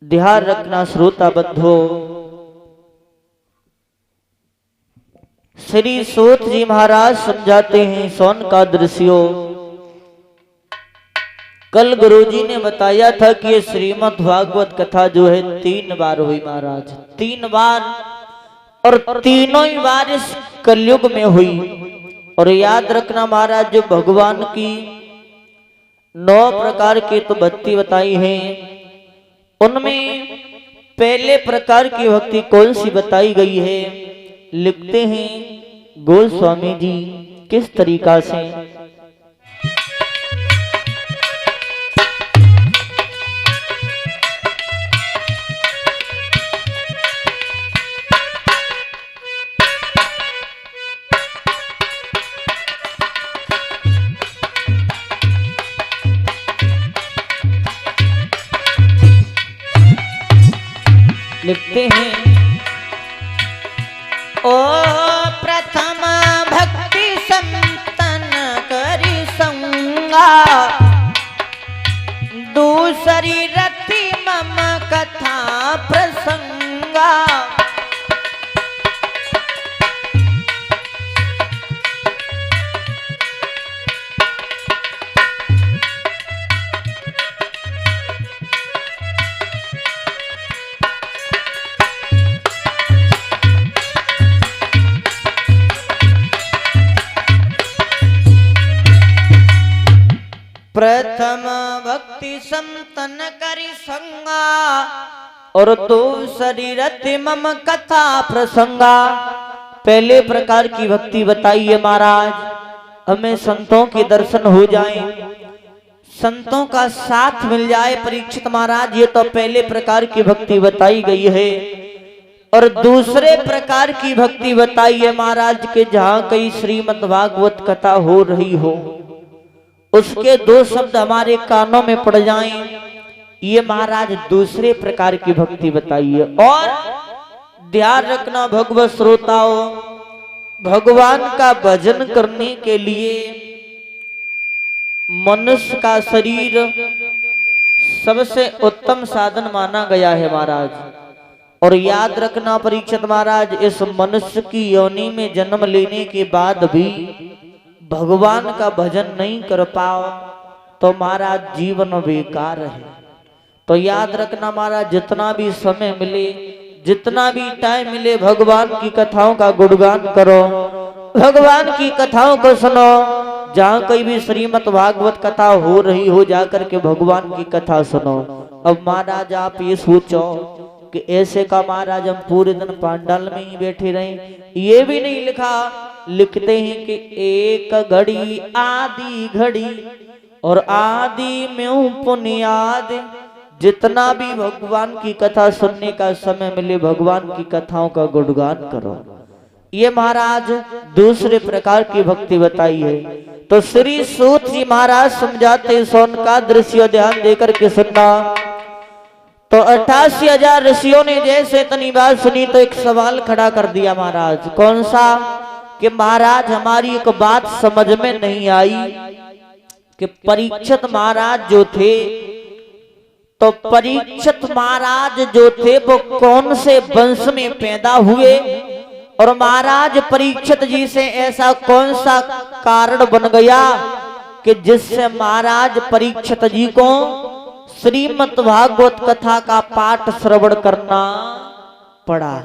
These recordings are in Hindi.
ध्यान रखना श्रोता बंधो, श्री सूत जी महाराज समझाते हैं सोन का दृश्यो। कल गुरुजी ने बताया था कि ये श्रीमद् भागवत कथा जो है 3 बार हुई महाराज, 3 बार, और तीनों ही बार इस कलयुग में हुई। और याद रखना महाराज, जो भगवान की 9 प्रकार की तो भक्ति बताई है, उनमें पहले प्रकार की भक्ति कौन सी बताई गई है? लिखते हैं गोस्वामी जी किस तरीका से। लिखते हैं, ओ प्रथम भक्ति संतन करी संगा, दूसरी रति मम कथा प्रसंगा। प्रथम भक्ति संतन करी संगा, और दूसरी रति मम कथा प्रसंगा। पहले प्रकार की भक्ति बताई है महाराज, हमें संतों के दर्शन हो जाएं, संतों का साथ मिल जाए परीक्षित महाराज, ये तो पहले प्रकार की भक्ति बताई गई है। और दूसरे प्रकार की भक्ति बताई है महाराज के जहां कहीं श्रीमद् भागवत कथा हो रही हो, उसके 2 शब्द हमारे कानों में पड़ जाएं, ये महाराज दूसरे प्रकार की भक्ति बताई है। और ध्यान रखना भगवत श्रोताओं, भगवान का भजन करने के लिए मनुष्य का शरीर सबसे उत्तम साधन माना गया है महाराज। और याद रखना परीक्षित महाराज, इस मनुष्य की योनि में जन्म लेने के बाद भी भगवान का भजन नहीं कर पाओ तो महाराज जीवन बेकार है। तो याद रखना महाराज, जितना भी समय मिले, जितना भी टाइम मिले, भगवान की कथाओं का गुणगान करो, भगवान की कथाओं को सुनो। जहाँ कहीं भी श्रीमद् भागवत कथा हो रही हो, जाकर के भगवान की कथा सुनो। अब महाराज आप ये सोचो कि ऐसे का महाराज हम पूरे दिन पांडाल में ही बैठे रहे, ये भी नहीं लिखा। लिखते हैं कि एक घड़ी आदि घड़ी और आदि में पुनियाद। जितना भी भगवान की कथा सुनने का समय मिले, भगवान की कथाओं का गुणगान करो। ये महाराज दूसरे प्रकार की भक्ति बताई है। तो श्री सूत जी महाराज समझाते सोन का दृश्य ध्यान देकर के सुनना। तो 88,000 ऋषियों ने जैसे इतनी बात सुनी तो एक सवाल खड़ा कर दिया महाराज। कौन सा? कि महाराज हमारी एक बात समझ में नहीं आई कि परीक्षित महाराज जो थे, तो परीक्षित महाराज जो थे वो कौन से वंश में पैदा हुए, और महाराज परीक्षित जी से ऐसा कौन सा कारण बन गया कि जिससे महाराज परीक्षित जी को श्रीमद् भागवत कथा का पाठ श्रवण करना पड़ा।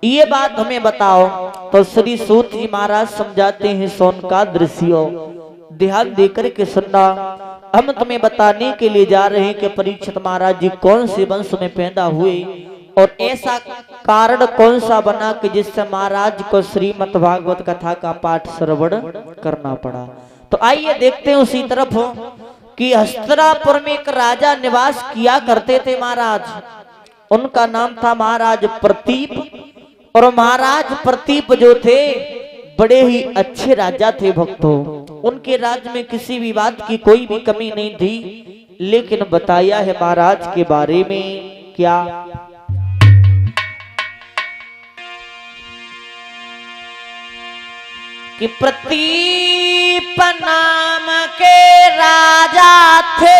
ये बात हमें बताओ। तो श्री सूत जी महाराज समझाते हैं सोन का दृश्य, ध्यान देकर के सुनना। हम तुम्हें बताने के लिए जा रहे हैं कि परीक्षित महाराज जी कौन से वंश में पैदा हुए और ऐसा कारण कौन सा बना कि जिससे महाराज को श्रीमद् भागवत कथा का पाठ श्रवण करना पड़ा। तो आइए देखते हैं उसी तरफ कि हस्तिनापुर में एक राजा निवास किया करते थे महाराज। उनका नाम था महाराज प्रतीप। और महाराज प्रतीप जो थे बड़े ही अच्छे राजा थे भक्तों। उनके राज्य में किसी भी बात की कोई भी कमी नहीं थी। लेकिन बताया है महाराज के बारे में क्या? कि प्रतीप नाम के राजा थे,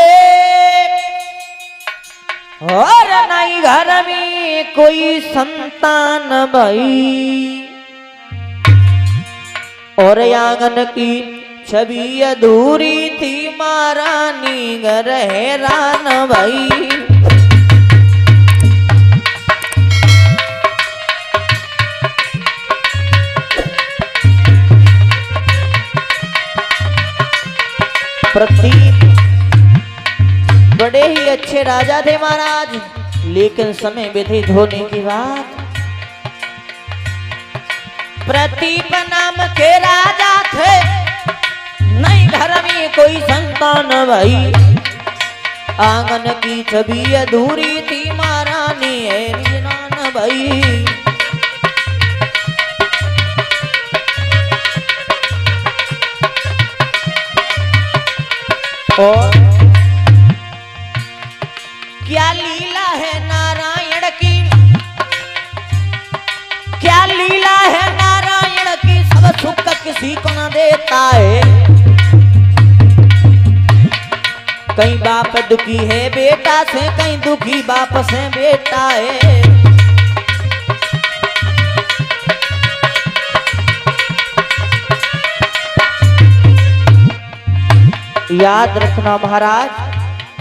और नहीं घर में कोई संतान भई, और आंगन की छवि अधूरी थी, महारानी घर हैरान भई। प्रतीप बड़े ही अच्छे राजा थे महाराज, लेकिन समय व्यतीत होने के बाद प्रतीप नाम के राजा थे, नहीं घर में कोई संतान भई, आंगन की छवि अधूरी थी, महारानी हैरान भई। और क्या लीला है नारायण की, क्या लीला है नारायण की, सब सुख किसी को न देता है। कहीं बाप दुखी है बेटा से, कहीं दुखी बाप से बेटा है। याद रखना महाराज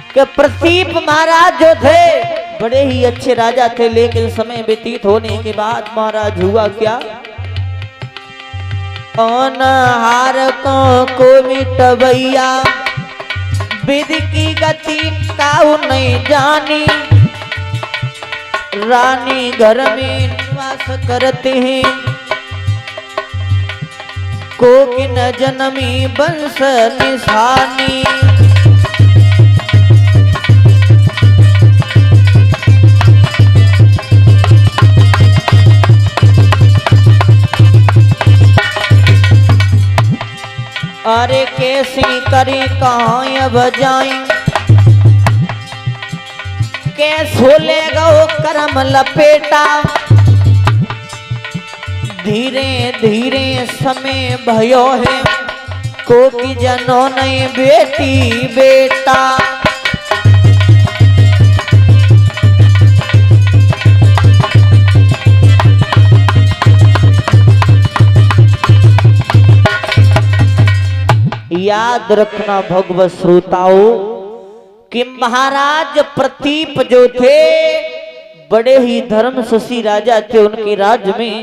कि प्रतीप महाराज जो थे बड़े ही अच्छे राजा थे, लेकिन समय व्यतीत होने के बाद महाराज हुआ क्या, अनहार को मिटवैया, विधि की गति काऊ नहीं जानी, रानी घर में निवास करते हैं, कोकिन जन्मी वंश निशानी। अरे कैसी करी कहाँ अब जाई, कैसो ले गो करम लपेटा, धीरे धीरे समय भयो है, कोकी जनों नहीं बेटी बेटा। याद रखना भगवत श्रोताओं कि महाराज प्रतीप जो थे बड़े ही धर्मशसी राजा थे, उनके राज्य में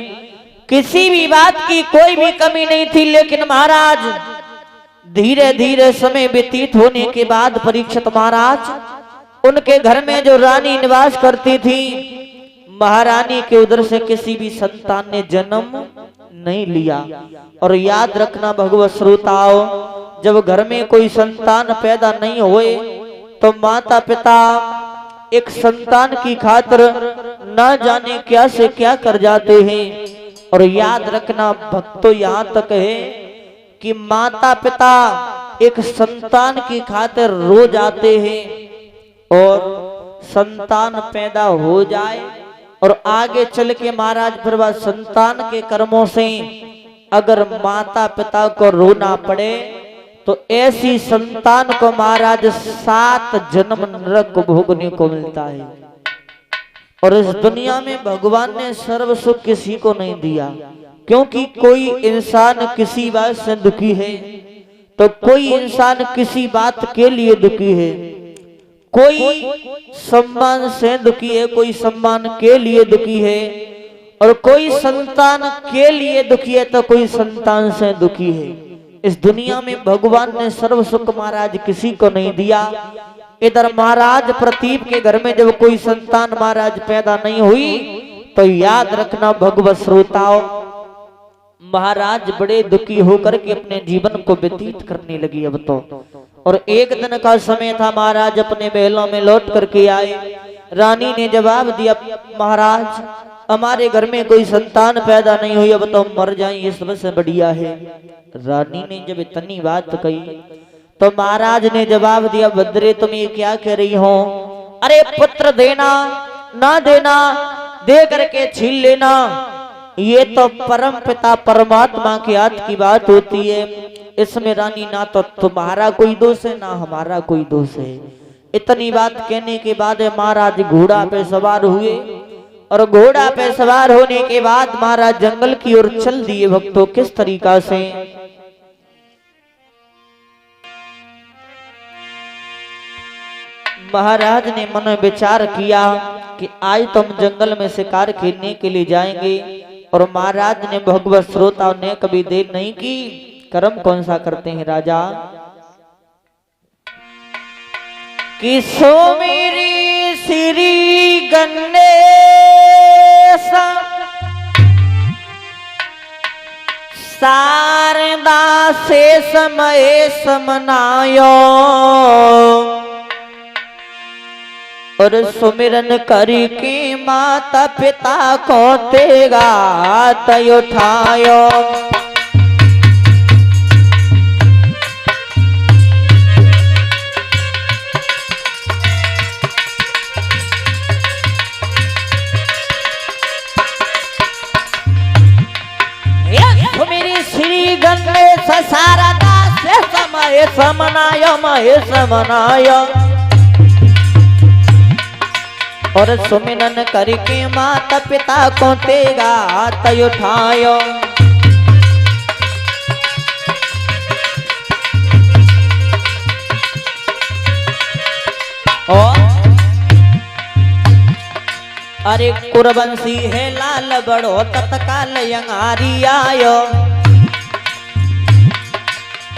किसी भी बात की कोई भी कमी नहीं थी। लेकिन महाराज धीरे धीरे समय व्यतीत होने के बाद परीक्षित महाराज उनके घर में जो रानी निवास करती थी, महारानी के उदर से किसी भी संतान ने जन्म नहीं लिया। और याद रखना भगवत श्रोताओं, जब घर में कोई संतान पैदा नहीं हुए तो माता पिता एक संतान की खातिर न जाने क्या से क्या कर जाते हैं। और याद रखना भक्तों, यहाँ तक है कि माता पिता एक संतान की खातिर रो जाते हैं, और संतान पैदा हो जाए और आगे चल के महाराज फिर वह संतान के कर्मों से अगर माता पिता को रोना पड़े तो ऐसी संतान को महाराज 7 जन्म नरक भोगने को मिलता है। और इस दुनिया में भगवान ने सर्व सुख किसी को नहीं दिया, क्योंकि कोई इंसान किसी बात से दुखी है तो कोई इंसान किसी बात के लिए दुखी है, कोई सम्मान से दुखी है, कोई सम्मान के लिए दुखी है, और कोई संतान के लिए दुखी है तो कोई संतान से दुखी है। इस दुनिया में भगवान ने सर्व सुख महाराज किसी को नहीं दिया। इधर महाराज प्रतीप के घर में जब कोई संतान महाराज पैदा नहीं हुई तो याद रखना भगवत श्रोताओं, महाराज बड़े दुखी होकर के अपने जीवन को व्यतीत करने लगी अब तो। और एक दिन का समय था, महाराज अपने महलों में लौट करके आए। रानी ने जवाब दिया, महाराज हमारे घर में कोई संतान पैदा नहीं हुई, अब तो हम मर जाएं, ये सबसे बढ़िया है। रानी ने जब इतनी बात कही तो महाराज ने जवाब दिया, भद्रे तुम ये क्या कह रही हो? अरे पुत्र देना ना देना दे करके छीन लेना, ये तो परम पिता परमात्मा के हाथ की बात होती है। इसमें रानी ना तो तुम्हारा कोई दोष है ना हमारा कोई दोष है, इतनी बात कहने के बाद महाराज घोड़ा पे सवार हुए और घोड़ा पे सवार होने के बाद महाराज जंगल की ओर चल दिए। भक्तों किस तरीका से महाराज ने मन में विचार किया कि आज तो हम जंगल में शिकार खेलने के लिए जाएंगे। और महाराज ने भगवत श्रोताओं ने कभी देर नहीं की। कर्म कौन सा करते हैं राजा कि सो मेरी श्री गणेश शारदा से समय समनायो और सुमिरन करके माता पिता को तेगा तय उठायो। मेरी श्री गणेश शारदा से समय समनायो महेश मनायो और सुमिरन करके माता पिता को तेगा तय उठायो। अरे कुरबंसी है लाल बड़ो तत्काल यंगारी आयो।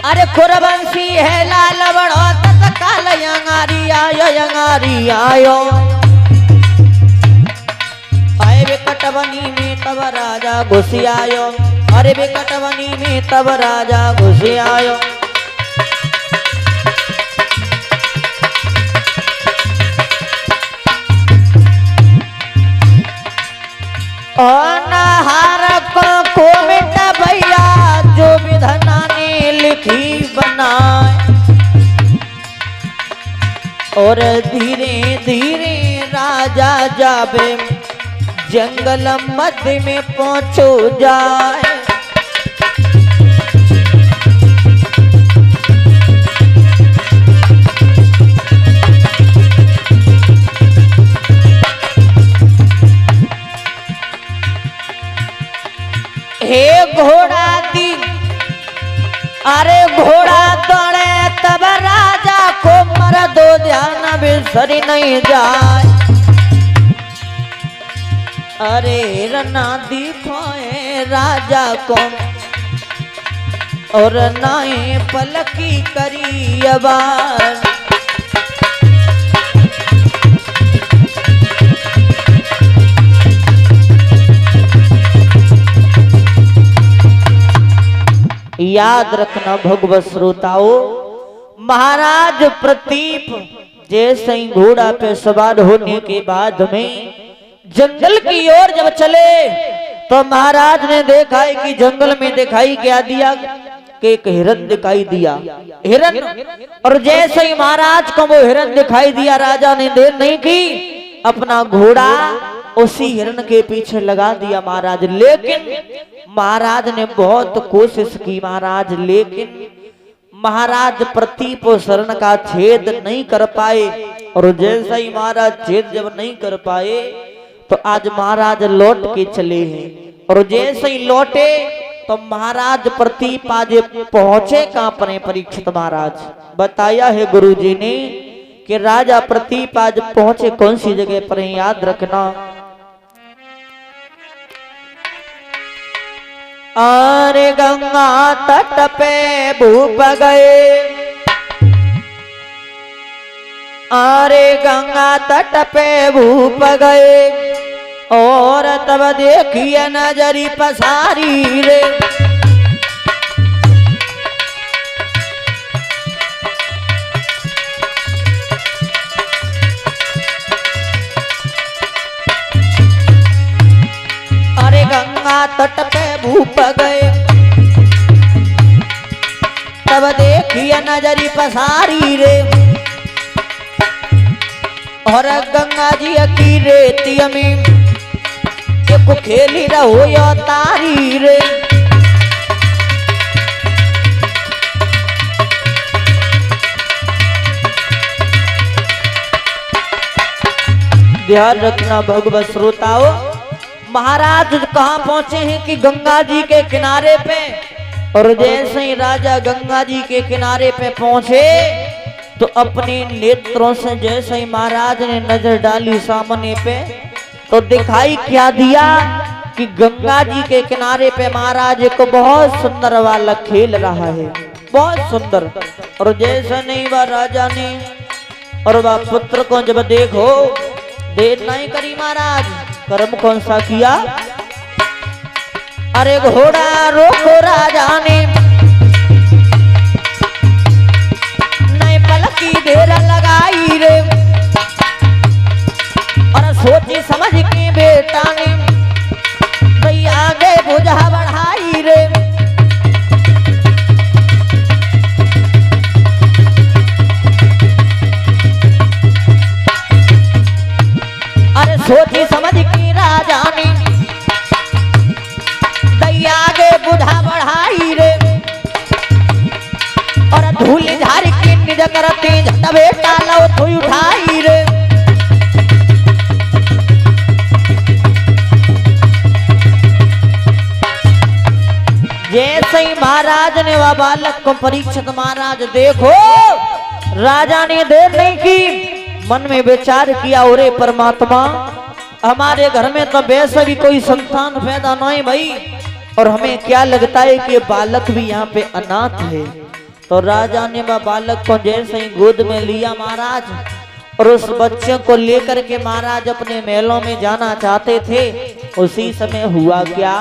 अरे कुरबंसी है लाल बड़ो तत्काल यंगारी आयो यंगारी आयो। आए विकटवनी में तब राजा घुस आयो। अरे विकटवनी में तब राजा घुस आयो। अनहार को मिटा भैया जो विधना ने लिखी बनाए और धीरे धीरे राजा जाबे जंगल मध्य में पहुंचो जाए। हे घोड़ा दी अरे घोड़ा दौड़े तब राजा को मर दो ध्यान बिसरी नहीं जाए। अरे रना दिखोए राजा को और नाए पलकी करी अबार। याद रखना भगवत श्रोताओं महाराज प्रतीप जैसे ही घोड़ा पे सवार होने के बाद में जंगल की ओर जब चले तो महाराज ने देखा कि जंगल में दिखाई क्या दिया कि एक हिरन दिखाई दिया। हिरन और जैसे ही महाराज को वो हिरन दिखाई दिया राजा ने देर नहीं की अपना घोड़ा उसी हिरन के पीछे लगा दिया महाराज। लेकिन महाराज ने बहुत कोशिश की महाराज लेकिन महाराज प्रतीप शरण का छेद नहीं कर पाए। और जैसा ही महाराज छेद जब नहीं कर पाए तो आज महाराज लौट के चले हैं। और जैसे ही लौटे तो महाराज प्रतीप आज पहुंचे कहां पर परीक्षित महाराज बताया है गुरुजी ने कि राजा प्रतीप आज पहुंचे कौन सी जगह पर याद रखना। अरे गंगा तट पे भूप गए। अरे गंगा तट पे भूप गए और तब देखिए नजरी पसारी रे। अरे गंगा तट पे भूप गए तब देखिए नजरी पसारी रे। और गंगा जी की रेती में को खेली रहो या तारी रे। ध्यान रखना भगवत श्रोताओ, महाराज कहाँ पहुंचे हैं कि गंगा जी के किनारे पे। और जैसे ही राजा गंगा जी के किनारे पे पहुंचे तो अपने नेत्रों से जैसे ही महाराज ने नजर डाली सामने पे तो दिखाई क्या दिया कि गंगा जी के किनारे पे महाराज को बहुत सुंदर बालक खेल रहा है, बहुत सुंदर। और जैसा नहीं वह राजा ने और वह पुत्र को जब देखो, देर नहीं करी महाराज, कर्म कौन सा किया। अरे घोड़ा रोको राजा ने, नए पल की देर लगाई रे। और सोची समझ के बेटा ने भाई आगे बुझा बढ़ाई रे। अरे सोची समझ के राजा ने दैया आगे बुझा बढ़ाई रे। और धूल झाड़ के निज करते झट बेटा लो थोई उठाई रे। जैसे ही महाराज ने वह बालक को परीक्षित महाराज देखो, राजा ने देर नहीं की, मन में विचार किया, ओरे परमात्मा हमारे घर में तो वैसे भी कोई संतान पैदा नहीं भाई, और हमें क्या लगता है कि ये बालक भी यहाँ पे अनाथ है। तो राजा ने वह बालक को जैसे ही गोद में लिया महाराज, और उस बच्चे को लेकर के महाराज अपने महलों में जाना चाहते थे। उसी समय हुआ क्या,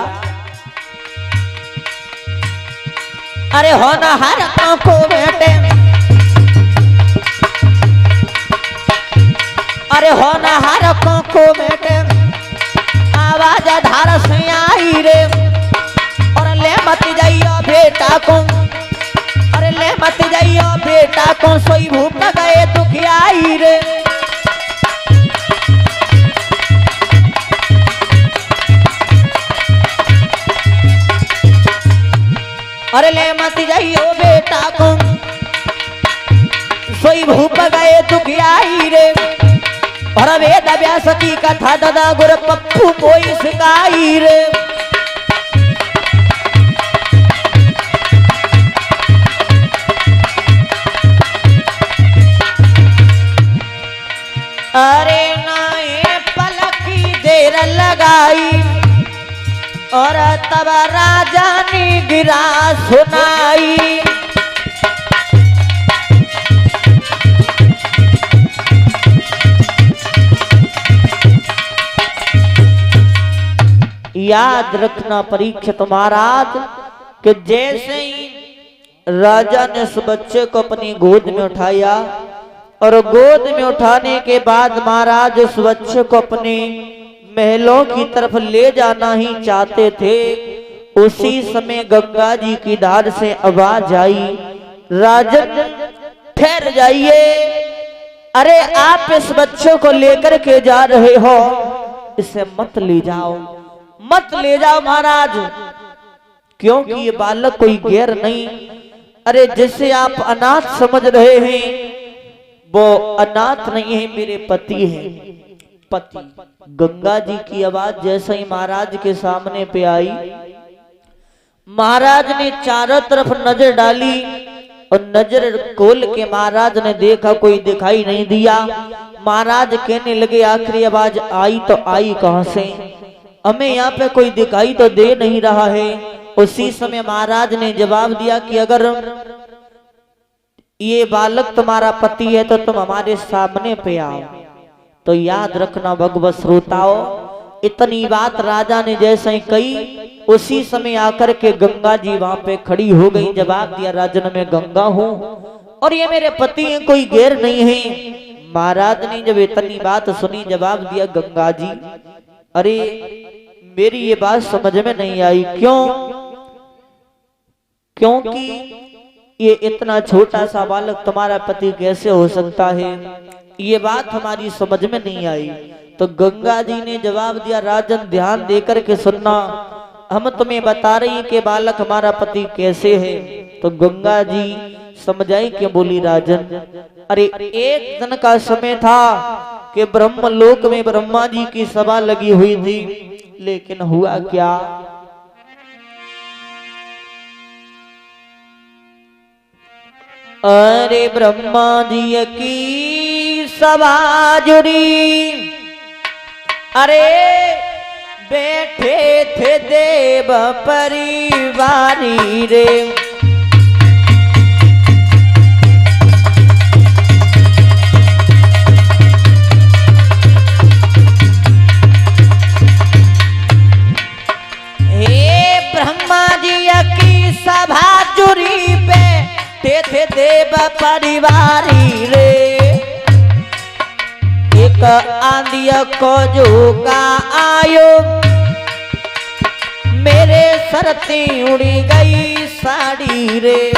अरे होनहार को बेटे, अरे होनहार को बेटे आवाज धार से आई रे। और ले मत जाइयो बेटा को, अरे ले मत जाइयो बेटा को, सोई भूख गए दुखियाई रे। अरे ले मत जाइयो बेटा को, सोई भूप गए दुखियाई रे। और वेद व्यास की कथा दादा गुर पप्पू कोई सिखाई रे। अरे नाए पलक की देर लगाई और तब राजा ने गिरा सुनाई। याद रखना परीक्षित महाराज कि जैसे ही राजा ने उस बच्चे को अपनी गोद में उठाया और गोद में उठाने के बाद महाराज उस बच्चे को अपने महलों की तरफ ले जाना ही चाहते थे। उसी समय गंगा जी की धार से आवाज आई, राजन ठहर जाइए, अरे आप इस बच्चे को लेकर के जा रहे हो, इसे मत ले जाओ, मत ले जाओ महाराज, क्योंकि ये बालक कोई गैर नहीं। अरे जिसे आप अनाथ समझ रहे हैं वो अनाथ नहीं है, मेरे पति हैं, पति। गंगा जी की आवाज जैसे ही महाराज के सामने पे आई, महाराज ने चारों तरफ नजर डाली और नजर खोल के महाराज ने देखा कोई दिखाई नहीं दिया। महाराज कहने लगे आखिरी आवाज आई तो आई कहां से, हमें यहाँ पे कोई दिखाई तो दे नहीं रहा है। उसी समय महाराज ने जवाब दिया कि अगर ये बालक तुम्हारा पति है तो तुम हमारे सामने पे आओ। तो याद रखना भगवत श्रोताओ, इतनी बात राजा ने जैसे ही कही, उसी समय आकर के गंगा जी वहां पे खड़ी हो गई। जवाब दिया, राजन मैं गंगा हूँ और ये मेरे पति हैं, कोई गैर नहीं है। महाराज ने जब इतनी बात सुनी जवाब दिया, गंगा जी अरे मेरी ये बात समझ में नहीं आई, क्यों? क्योंकि ये इतना छोटा सा बालक तुम्हारा पति कैसे हो सकता है, ये बात हमारी समझ में नहीं आई। तो गंगा जी ने जवाब दिया, राजन ध्यान देकर के सुनना, हम तुम्हें बता रही कि बालक हमारा पति कैसे है। तो गंगा जी समझाई कि बोली, राजन अरे एक दिन का समय था कि ब्रह्मलोक में ब्रह्मा जी की सभा लगी हुई थी, लेकिन हुआ क्या, अरे ब्रह्मा जी की सभा जुड़ी, अरे बैठे थे देव परिवारी रे, सभा जुरी पे थे देव परिवारी रे, एक आंधी को जो का आयो, मेरे सरती उड़ी गई साड़ी रे,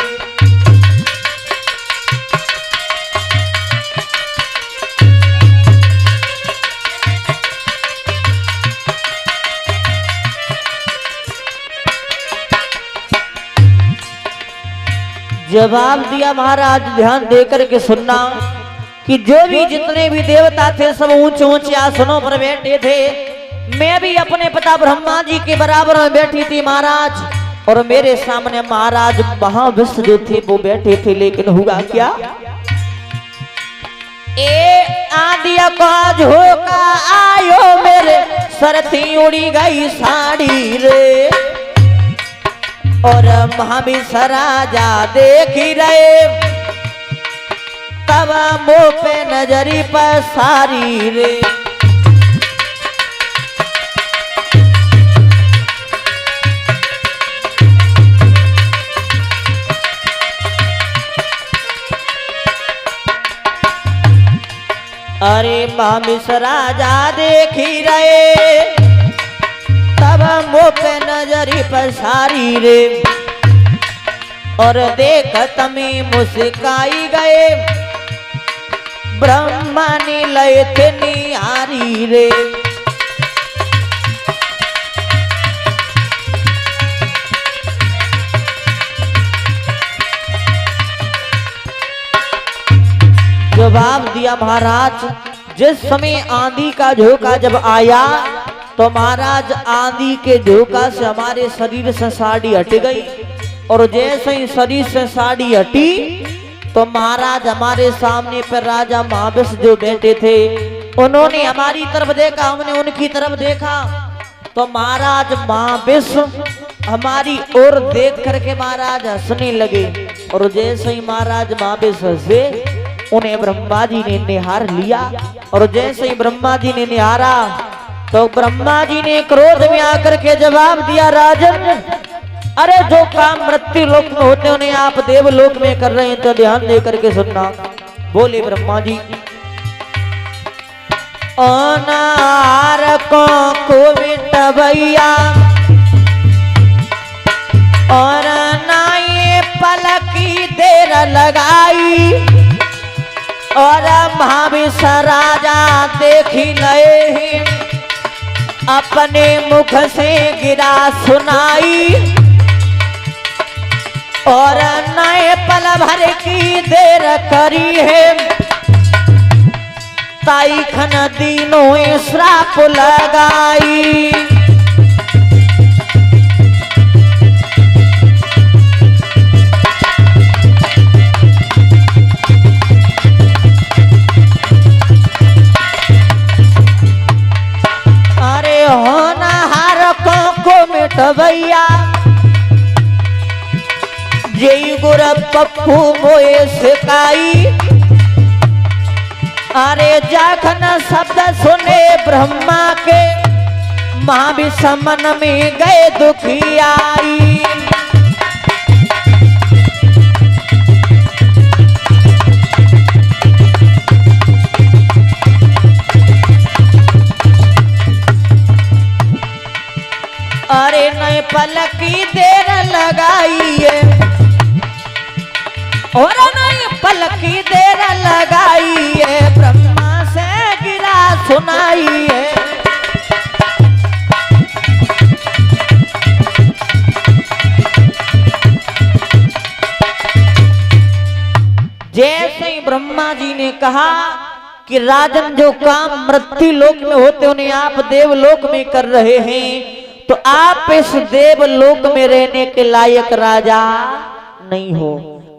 जवाब दिया महाराज, ध्यान देकर के सुनना कि जो भी जितने भी देवता थे सब ऊंचे ऊंचे आसनों पर बैठे थे, मैं भी अपने पिता ब्रह्मा जी के बराबर में बैठी थी महाराज, और मेरे सामने महाराज महाविष्णु जो थे वो बैठे थे, लेकिन हुआ क्या, ए आदिया का झोंका आयो, मेरे सरती उड़ी गई साड़ी रे, और महाविष्णु राजा देख ही रहे, तब मुंह पे नजरी पर सारी रे, अरे महाविष्णु राजा देख ही रहे, तब मुंह पे नजरी पर सारी रे, और देख तमी मुस्काई गए, ब्रह्मा ने लय थे निहारी रे, जवाब दिया महाराज, जिस समय आंधी का झोंका जब आया तो महाराज आंधी के झोंका से हमारे शरीर से साड़ी हट गई, और जैसे ही शरीर से साड़ी हटी तो महाराज हमारे सामने पर राजा महाविष्णु जो बैठे थे, उन्होंने हमारी तरफ देखा, हमने उनकी तरफ देखा, तो महाराज महाविष्णु हमारी ओर देख करके महाराज हंसने लगे, और जैसे ही महाराज महाविष्णु हंसे उन्हें ब्रह्मा जी ने निहार लिया, और जैसे ही ब्रह्मा जी ने निहारा तो ब्रह्मा जी ने क्रोध में आकर के जवाब दिया, राजन, अरे जो काम मृत्यु लोक में होते उन्हें आप देवलोक में कर रहे हैं, तो ध्यान दे करके सुनना। बोले ब्रह्मा जी, अनार को मिटवैया और ना ये पलकी देर लगाई, और महाविष्णु राजा देखी नए अपने मुख से गिरा सुनाई, और नए पल भर की देर करी है, ताई खन दीनों श्राप लगाई। अरे होनहार को मिटवैया जय गुर पप्पू मोए सिकाई, अरे जाखन शब्द सुने ब्रह्मा के महाविष्णु मन में गए दुखियाई। अरे नए पलकी देर लगाई है, और नई पलकी देर लगाई है, ब्रह्मा से गिरा सुनाई है। जैसे ही ब्रह्मा जी ने कहा कि राजन जो काम मृत्यु लोक में होते उन्हें आप देवलोक में कर रहे हैं, तो आप इस देवलोक में रहने के लायक राजा नहीं हो।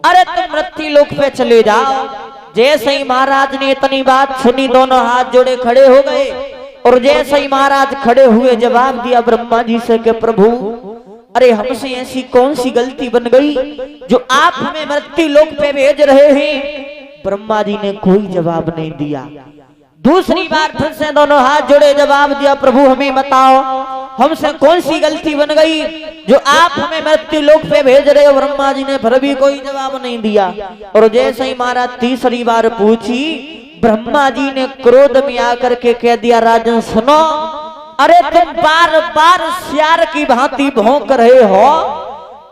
अरे तुम मृत्यु लोक पे चले जाओ। जैसे ही महाराज ने इतनी बात सुनी, दोनों हाथ जोड़े खड़े हो गए और जैसे ही महाराज खड़े हुए जवाब दिया ब्रह्मा जी से कि प्रभु, अरे हमसे ऐसी कौन सी गलती बन गई जो आप हमें मृत्यु लोक पे भेज रहे हैं। ब्रह्मा जी ने कोई जवाब नहीं दिया। दूसरी बार फिर से दोनों हाथ जोड़े जवाब दिया, प्रभु हमें बताओ हमसे कौन सी गलती बन गई जो आप हमें मृत्यु लोक पे भेज रहे हो। ब्रह्मा जी ने फिर भी कोई जवाब नहीं दिया। और जैसे ही महाराज तीसरी बार पूछी, ब्रह्मा जी ने क्रोध में आकर के कह दिया, राजन सुनो, अरे तुम बार बार सियार की भांति भौंक रहे हो,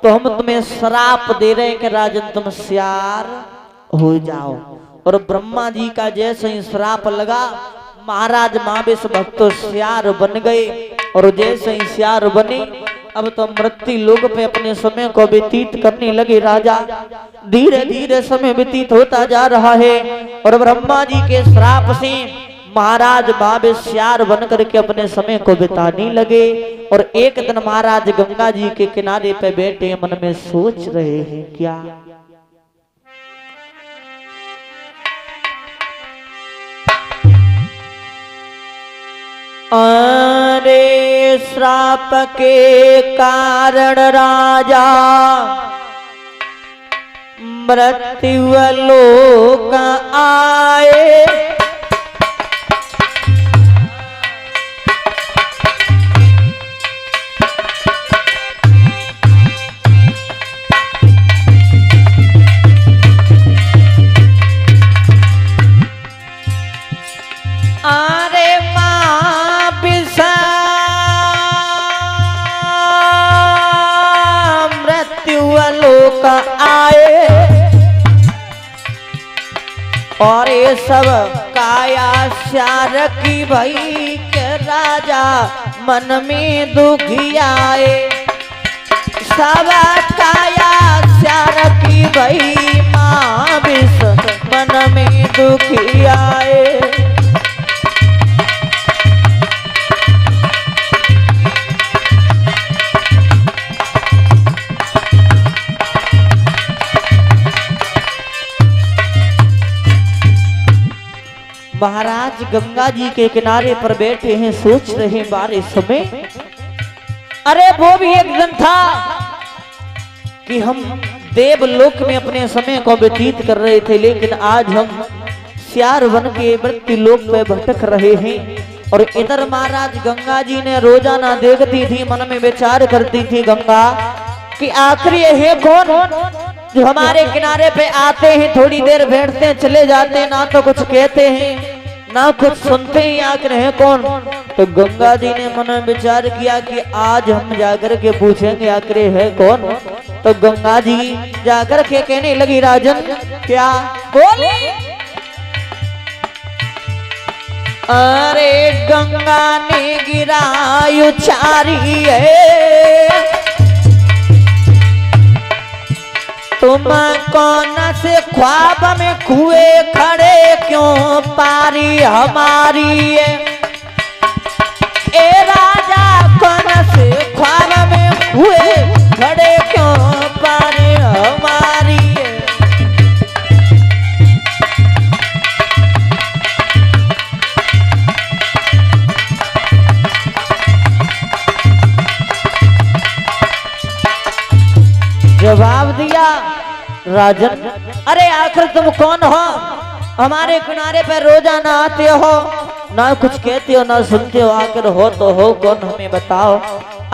तो हम तुम्हें श्राप दे रहे हैं कि राजन तुम सियार हो जाओ। और ब्रह्मा जी का जैसे ही श्राप लगा, महाराज महाबेश भक्त सियार बन गए। और जैसे ही सियार बने, अब तो मृत्यु लोक पे अपने समय को व्यतीत करने लगे राजा। धीरे धीरे समय व्यतीत होता जा रहा है और ब्रह्मा जी के श्राप से महाराज महाबेश सियार बन करके अपने समय को बिताने लगे। और एक दिन महाराज गंगा जी के किनारे पे बैठे मन में सोच रहे हैं, क्या अरे श्राप के कारण राजा मृत्यु लोक आए। और ये सब काया श्यार की भई के राजा मन में दुखी आए। सब काया श्यार की भई माँ विष मन में दुखी आए। महाराज गंगा जी के किनारे पर बैठे हैं, सोच रहे बारे समय। अरे वो भी एक दिन था कि हम देवलोक में अपने समय को व्यतीत कर रहे थे, लेकिन आज हम सियार बन के मृत्यु लोक पे भटक रहे हैं। और इधर महाराज गंगा जी ने रोजाना देखती थी, मन में विचार करती थी गंगा कि आखिर ये है कौन जो हमारे किनारे पे आते हैं, थोड़ी देर बैठते हैं, चले जाते हैं, ना तो कुछ कहते हैं ना कुछ सुनते हैं, आखिर है कौन। तो गंगा जी ने मन में विचार किया कि आज हम जाकर के पूछेंगे आखिर है कौन। तो गंगा जी जाकर के कहने लगी, राजन क्या बोली। अरे गंगा ने गिराई उचारी है, तुम कौन से ख्वाब में कुए खड़े क्यों पारी हमारी। ए राजा कौन से ख्वाब में कुए खड़े क्यों पारी हमारी। जवाब दिया, राजन अरे आखिर तुम कौन हो, हमारे किनारे पे रोजाना आते हो, ना कुछ कहते हो ना सुनते हो, आखिर हो तो हो कौन हमें बताओ।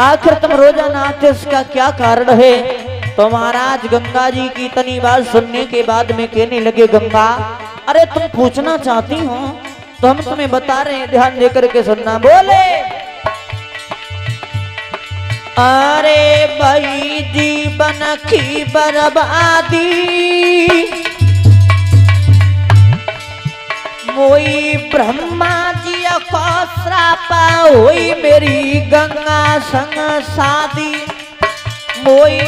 आखिर तुम रोजाना आते उसका क्या कारण है। तो महाराज गंगा जी की इतनी बात सुनने के बाद में कहने लगे, गंगा अरे तुम पूछना चाहती हो तो हम तुम्हें बता रहे हैं, ध्यान देकर के सुनना। बोले अरे भाई जीवन की बर्बादी मोई ब्रह्मा जी को श्राप हुई, मेरी गंगा संग शादी मोई।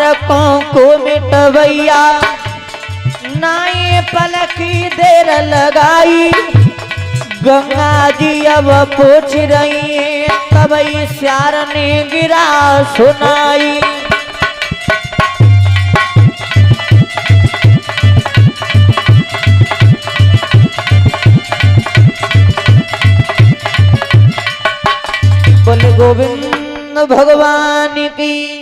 तारकों को मिटवैया, नाई पलकी देर लगाई। गंगा जी अब पूछ रही है, तबई श्यार ने गिरा सुनाई। बोल गोविंद भगवान की।